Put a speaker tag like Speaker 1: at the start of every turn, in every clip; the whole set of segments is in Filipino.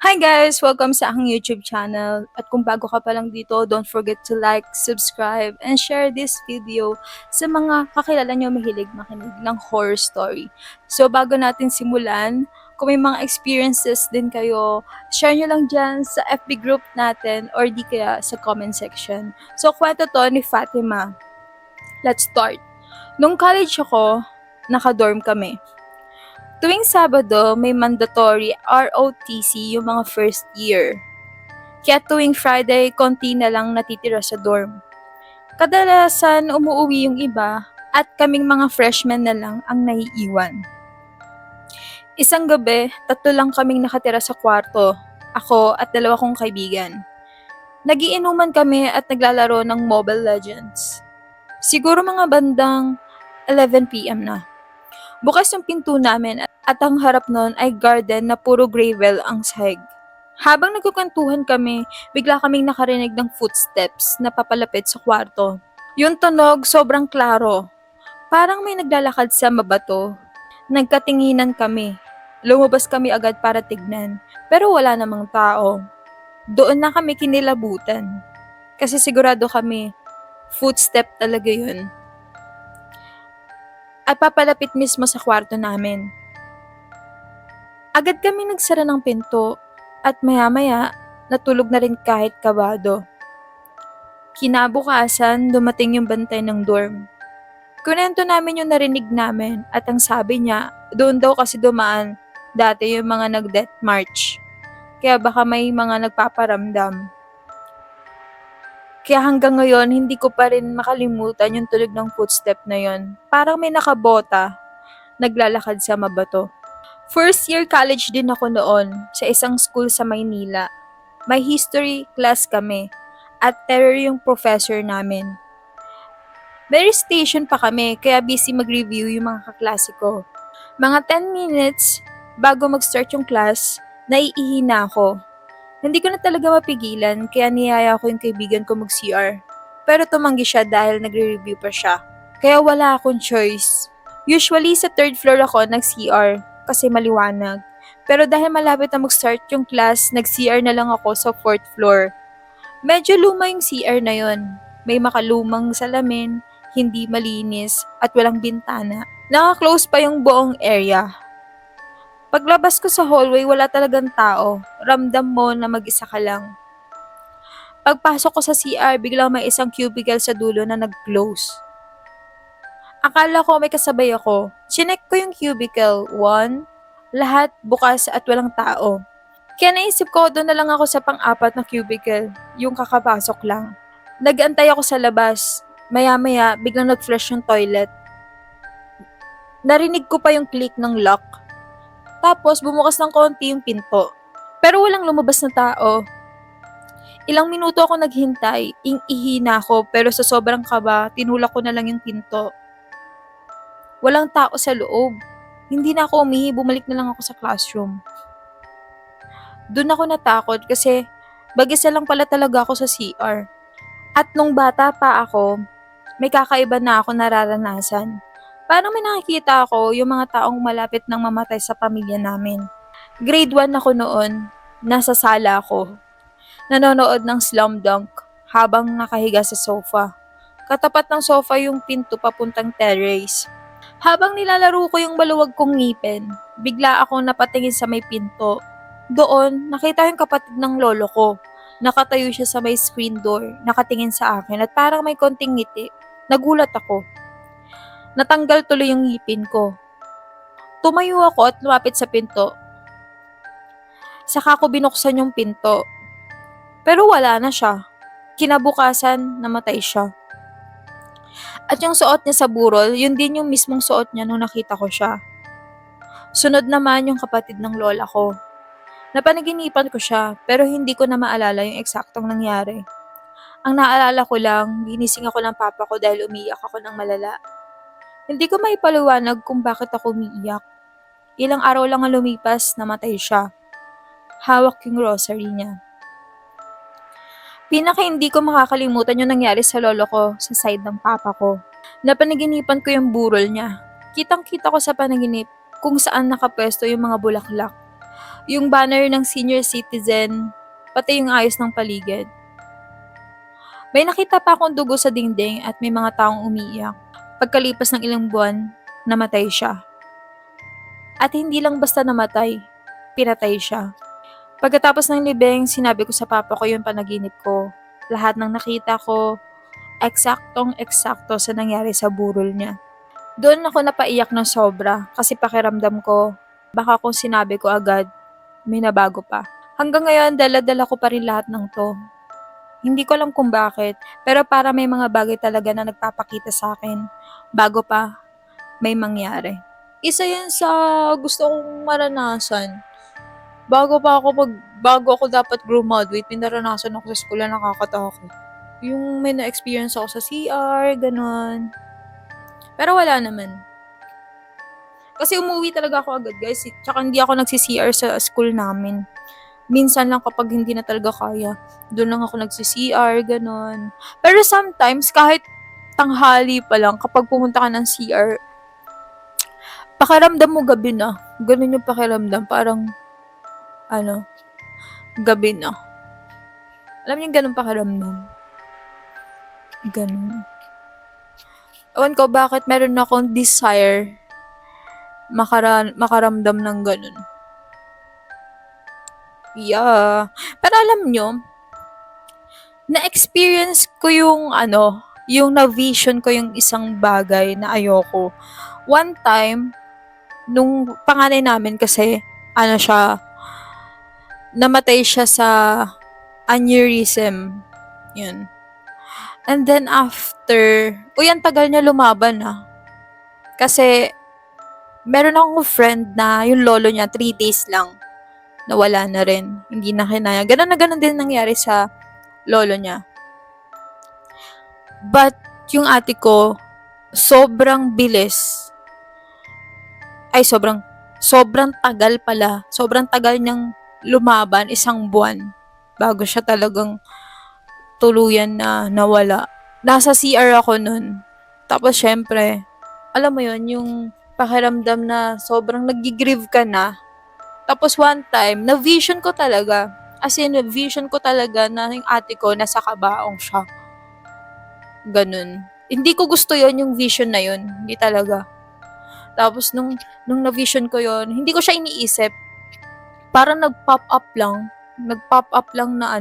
Speaker 1: Hi guys! Welcome sa aking YouTube channel. At kung bago ka pa lang dito, don't forget to like, subscribe, and share this video sa mga kakilala nyo mahilig makinig ng horror story. So bago natin simulan, kung may mga experiences din kayo, share nyo lang dyan sa FB group natin or di kaya sa comment section. So kwento to ni Fatima. Let's start. Nung college ako, naka-dorm kami. Tuwing Sabado, may mandatory ROTC yung mga first year. Kaya tuwing Friday, konti na lang natitira sa dorm. Kadalasan umuwi yung iba at kaming mga freshmen na lang ang naiiwan. Isang gabi, 3 lang kaming nakatira sa kwarto, ako at 2 kong kaibigan. Nagiinuman kami at naglalaro ng Mobile Legends. Siguro mga bandang 11 p.m. na. Bukas yung pinto namin at ang harap nun ay garden na puro gravel ang sahig. Habang nagkukwentuhan kami, bigla kaming nakarinig ng footsteps na papalapit sa kwarto. Yung tunog sobrang klaro. Parang may naglalakad sa mabato. Nagkatinginan kami. Lumabas kami agad para tignan, pero wala namang tao. Doon na kami kinilabutan. Kasi sigurado kami, footstep talaga yun. At papalapit mismo sa kwarto namin. Agad kami nagsara ng pinto at maya-maya natulog na rin kahit kabado. Kinabukasan, dumating yung bantay ng dorm. Kunento namin yung narinig namin at ang sabi niya, doon daw kasi dumaan dati yung mga nag-death march. Kaya baka may mga nagpaparamdam. Kaya hanggang ngayon, hindi ko pa rin makalimutan yung tunog ng footstep na yon. Parang may nakabota, naglalakad sa mabato. First year college din ako noon sa isang school sa Maynila. May history class kami at terror yung professor namin. May station pa kami kaya busy mag-review yung mga kaklase ko. Mga 10 minutes bago mag-start yung class, naiihi na ako. Hindi ko na talaga mapigilan kaya niyaya ko yung kaibigan ko mag-CR. Pero tumanggi siya dahil nagre-review pa siya. Kaya wala akong choice. Usually sa 3rd floor ako nag-CR kasi maliwanag. Pero dahil malapit na mag-start yung class, nag-CR na lang ako sa 4th floor. Medyo luma yung CR na yon. May makalumang salamin, hindi malinis, at walang bintana. Naka-close pa yung buong area. Paglabas ko sa hallway, wala talagang tao. Ramdam mo na mag-isa ka lang. Pagpasok ko sa CR, biglang may isang cubicle sa dulo na nag-close. Akala ko may kasabay ako. Chinek ko yung cubicle. 1, lahat bukas at walang tao. Kaya naisip ko, doon na lang ako sa pang-4 na cubicle, yung kakapasok lang. Nag-antay ako sa labas. Maya-maya, biglang nag-flush yung toilet. Narinig ko pa yung click ng lock. Tapos, bumukas ng konti yung pinto. Pero walang lumabas na tao. Ilang minuto ako naghintay, ing-ihi na ako pero sa sobrang kaba, tinulak ko na lang yung pinto. Walang tao sa loob. Hindi na ako umihi, bumalik na lang ako sa classroom. Doon ako natakot kasi mag-isa lang pala talaga ako sa CR. At nung bata pa ako, may kakaiba na ako nararanasan. Parang may nakikita ako yung mga taong malapit nang mamatay sa pamilya namin. Grade 1 ako noon, nasa sala ako. Nanonood ng Slam Dunk habang nakahiga sa sofa. Katapat ng sofa yung pinto papuntang terrace. Habang nilalaro ko yung baluwag kong ngipin, bigla akong napatingin sa may pinto. Doon, nakita yung kapatid ng lolo ko. Nakatayo siya sa may screen door, nakatingin sa akin at parang may konting ngiti. Nagulat ako. Natanggal tuloy yung ngipin ko. Tumayo ako at lumapit sa pinto. Saka ko binuksan yung pinto. Pero wala na siya. Kinabukasan, namatay siya. At yung suot niya sa burol, yun din yung mismong suot niya nung nakita ko siya. Sunod naman yung kapatid ng lola ko. Napanaginipan ko siya, pero hindi ko na maalala yung eksaktong nangyari. Ang naalala ko lang, ginising ako ng papa ko dahil umiiyak ako ng malala. Hindi ko maipaliwanag kung bakit ako umiiyak. Ilang araw lang ang lumipas, namatay siya. Hawak yung rosary niya. Pinaka hindi ko makakalimutan yung nangyari sa lolo ko sa side ng papa ko. Napanaginipan ko yung burol niya. Kitang-kita ko sa panaginip kung saan nakapwesto yung mga bulaklak. yung banner ng senior citizen, pati yung ayos ng paligid. May nakita pa akong dugo sa dingding at may mga taong umiiyak. Pagkalipas ng ilang buwan, namatay siya. At hindi lang basta namatay, pinatay siya. Pagkatapos ng libing, sinabi ko sa papa ko yung panaginip ko. Lahat ng nakita ko, eksaktong-eksakto sa nangyari sa burol niya. Doon ako napaiyak ng sobra kasi pakiramdam ko, baka kung sinabi ko agad, may nabago pa. Hanggang ngayon, dala-dala ko pa rin lahat ng to. Hindi ko alam kung bakit, pero para may mga bagay talaga na nagpapakita sa akin bago pa may mangyari. Isa yan sa gusto kong maranasan. Bago ako dapat graduate, may naranasan ako sa school na nakakatakot. Yung may na-experience ako sa CR, ganon. Pero wala naman. Kasi umuwi talaga ako agad, guys. Tsaka hindi ako nagsi-CR sa school namin. Minsan lang kapag hindi na talaga kaya, doon lang ako nagsi-CR, ganon. Pero sometimes, kahit tanghali pa lang, kapag pumunta ka ng CR, pakiramdam mo gabi na. Ganon yung pakiramdam. Parang, gabi na. Alam niyo yung ganon pakiramdam? Ganon. Ewan ko bakit meron akong desire makaramdam ng ganon. Yeah. Pero alam nyo, na-experience ko yung yung na-vision ko yung isang bagay na ayoko. One time, nung panganay namin kasi, namatay siya sa aneurysm. Yun. And then after, ang tagal niya lumaban Kasi, meron akong friend na yung lolo niya, 3 days lang. Nawala na rin. Hindi na kinaya. Ganon na ganon din nangyari sa lolo niya. But, yung ate ko, sobrang bilis. Ay, sobrang tagal pala. Sobrang tagal niyang lumaban, 1 buwan. Bago siya talagang tuluyan na nawala. Nasa CR ako nun. Tapos, syempre, alam mo yon yung pakiramdam na sobrang nag-grieve ka na. Tapos one time, na-vision ko talaga. As in, na-vision ko talaga na yung ate ko nasa kabaong siya. Ganun. Hindi ko gusto yon yung vision na yon. Hindi talaga. Tapos nung na-vision ko yon, hindi ko siya iniisip. Parang nag-pop up lang. Nag-pop up lang na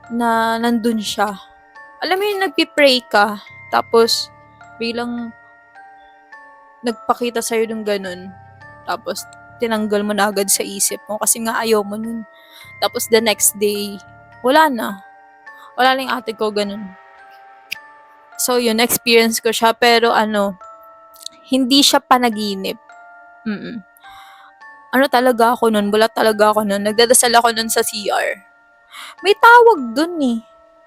Speaker 1: na nandun siya. Alam mo yung nagpipray ka, tapos bilang nagpakita sa'yo ng ganun. Tapos tinanggal mo na agad sa isip mo kasi nga ayaw mo nun. Tapos the next day, wala na. Wala na yung ate ko, ganun. So yun, experience ko siya, pero hindi siya panaginip. Talaga ako nun, bulat talaga ako nun. Nagdadasal ako nun sa CR. May tawag dun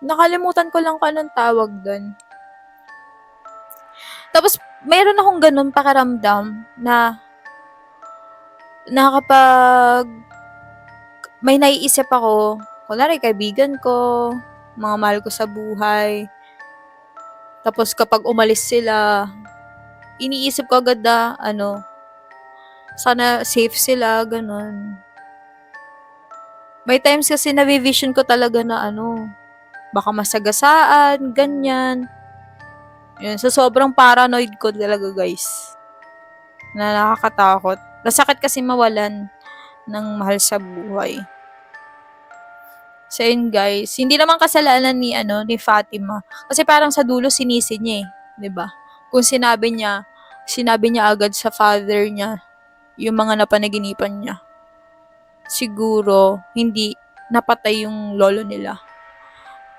Speaker 1: Nakalimutan ko lang kung anong tawag dun. Tapos, mayroon akong ganun pakiramdam na kapag may naiisip ako, kunwari kaibigan ko, mga mahal ko sa buhay, tapos kapag umalis sila, iniisip ko agad na, sana safe sila, ganun. May times kasi na-vision ko talaga na baka masagasaan, ganyan. Yun, so sobrang paranoid ko talaga, guys. Na nakakatakot. Nasakit kasi mawalan ng mahal sa buhay. So yun, guys, hindi naman kasalanan ni Fatima. Kasi parang sa dulo sinisi niya 'di ba? Kung sinabi niya agad sa father niya yung mga napanaginipan niya. Siguro hindi napatay yung lolo nila.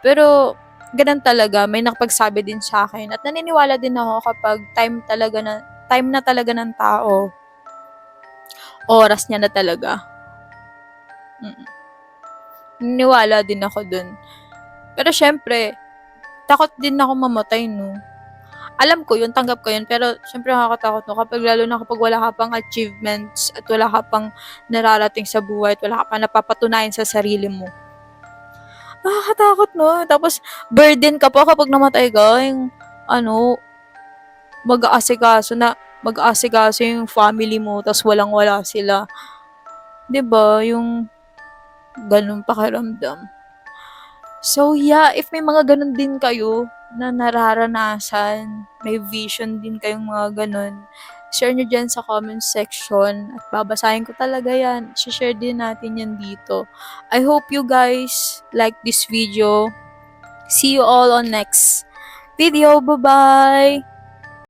Speaker 1: Pero ganun talaga, may nakapagsabi din sa akin at naniniwala din ako kapag time na talaga ng tao, oras niya na talaga. Naniniwala din ako dun. Pero syempre, takot din ako mamatay, Alam ko yun, tanggap ko yun, pero syempre nakakatakot lalo na kapag wala ka pang achievements at wala ka pang nararating sa buhay at wala ka pang napapatunayan sa sarili mo. Nakakatakot, Tapos, burden ka pa kapag namatay ka, yung mag-aasikaso yung family mo, tapos walang-wala sila. 'Di ba, yung gano'ng pakiramdam. So yeah, if may mga gano'n din kayo na nararanasan, may vision din kayong mga gano'n, share niyo diyan sa comment section at babasahin ko talaga 'yan. She-share din natin 'yan dito. I hope you guys like this video. See you all on next video. Bye-bye!